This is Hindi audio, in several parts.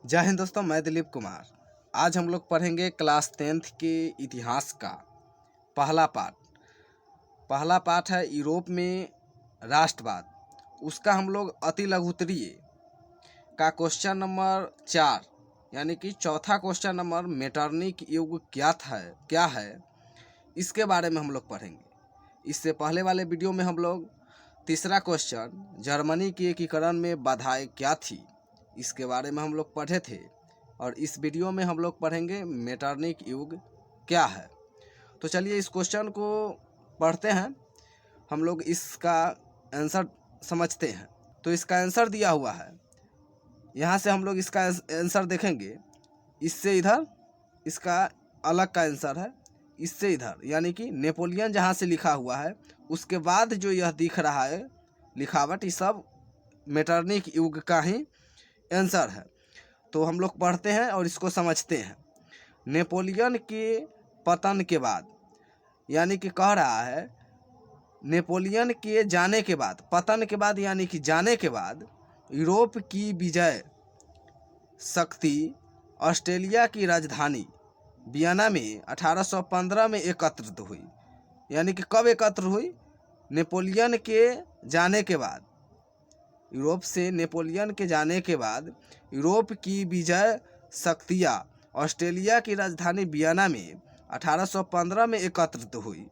जय हिंद दोस्तों, मैं दिलीप कुमार। आज हम लोग पढ़ेंगे क्लास 10th के इतिहास का पहला पाठ। पहला पाठ है यूरोप में राष्ट्रवाद। उसका हम लोग अति लघुत्तरीय का क्वेश्चन नंबर 4 यानी कि चौथा क्वेश्चन नंबर मेटरनिक युग क्या है इसके बारे में हम लोग पढ़ेंगे। इससे पहले वाले वीडियो में हम लोग तीसरा क्वेश्चन जर्मनी के एकीकरण में बाधाएं क्या थी इसके बारे में हम लोग पढ़े थे, और इस वीडियो में हम लोग पढ़ेंगे मेटरनिक युग क्या है। तो चलिए इस क्वेश्चन को पढ़ते हैं, हम लोग इसका आंसर समझते हैं। तो इसका आंसर दिया हुआ है, यहाँ से हम लोग इसका आंसर देखेंगे, इससे इधर इसका अलग का आंसर है, इससे इधर यानी कि नेपोलियन जहाँ से लिखा हुआ है उसके बाद जो यह दिख रहा है लिखावट, ये सब मेटरनिक युग का ही आंसर है। तो हम लोग पढ़ते हैं और इसको समझते हैं। नेपोलियन के पतन के बाद, यानी कि कह रहा है नेपोलियन के जाने के बाद, पतन के बाद यानी कि जाने के बाद यूरोप की विजय शक्ति ऑस्ट्रेलिया की राजधानी वियना में 1815 में एकत्रित हुई। यानी कि कब एकत्र हुई? नेपोलियन के जाने के बाद, यूरोप से नेपोलियन के जाने के बाद यूरोप की विजय शक्तियाँ ऑस्ट्रेलिया की राजधानी वियना में 1815 में एकत्रित हुई,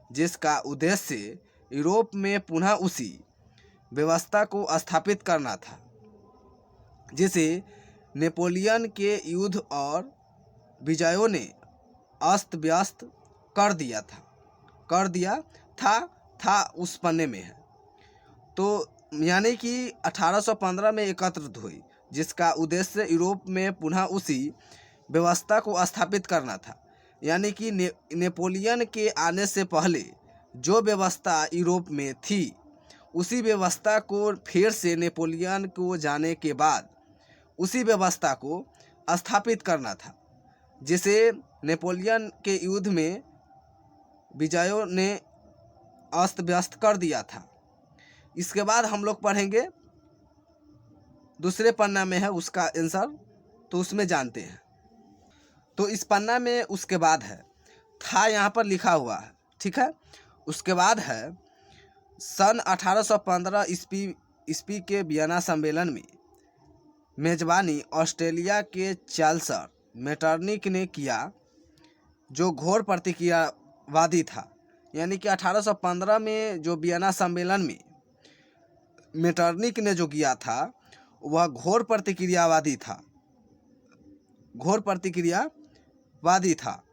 जिसका उद्देश्य यूरोप में पुनः उसी व्यवस्था को स्थापित करना था जिसे नेपोलियन के युद्ध और विजयों ने अस्त व्यस्त कर दिया था उस पन्ने में है। तो यानी कि 1815 में एकत्रित हुई, जिसका उद्देश्य यूरोप में पुनः उसी व्यवस्था को स्थापित करना था। यानी कि नेपोलियन के आने से पहले जो व्यवस्था यूरोप में थी उसी व्यवस्था को फिर से नेपोलियन को जाने के बाद उसी व्यवस्था को स्थापित करना था, जिसे नेपोलियन के युद्ध में विजयों ने अस्त व्यस्त कर दिया था। इसके बाद हम लोग पढ़ेंगे, दूसरे पन्ना में है उसका आंसर, तो उसमें जानते हैं। तो इस पन्ना में उसके बाद है, था यहाँ पर लिखा हुआ है, ठीक है। उसके बाद है सन 1815 ईस्वी के वियना सम्मेलन में मेजबानी ऑस्ट्रेलिया के चांसलर मेटरनिक ने किया, जो घोर प्रतिक्रियावादी था। यानी कि 1815 में जो वियना सम्मेलन में मेटरनिक ने जो किया था वह घोर प्रतिक्रियावादी था।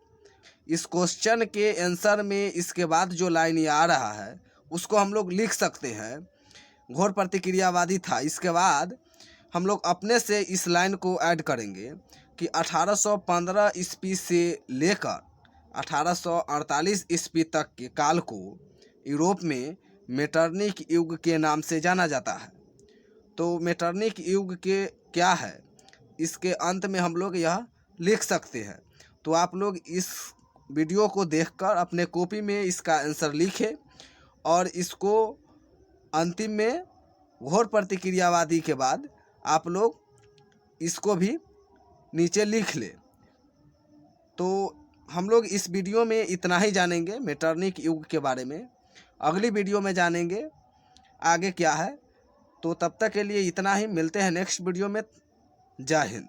इस क्वेश्चन के आंसर में इसके बाद जो लाइन आ रहा है उसको हम लोग लिख सकते हैं, घोर प्रतिक्रियावादी था। इसके बाद हम लोग अपने से इस लाइन को ऐड करेंगे कि 1815 ईस्वी से लेकर 1848 ईस्वी तक के काल को यूरोप में मेटरनिक युग के नाम से जाना जाता है। तो मेटरनिक युग के क्या है, इसके अंत में हम लोग यह लिख सकते हैं। तो आप लोग इस वीडियो को देखकर अपने कॉपी में इसका आंसर लिखें और इसको अंतिम में घोर प्रतिक्रियावादी के बाद आप लोग इसको भी नीचे लिख लें। तो हम लोग इस वीडियो में इतना ही जानेंगे मेटरनिक युग के बारे में। अगली वीडियो में जानेंगे आगे क्या है। तो तब तक के लिए इतना ही, मिलते हैं नेक्स्ट वीडियो में। जय हिंद।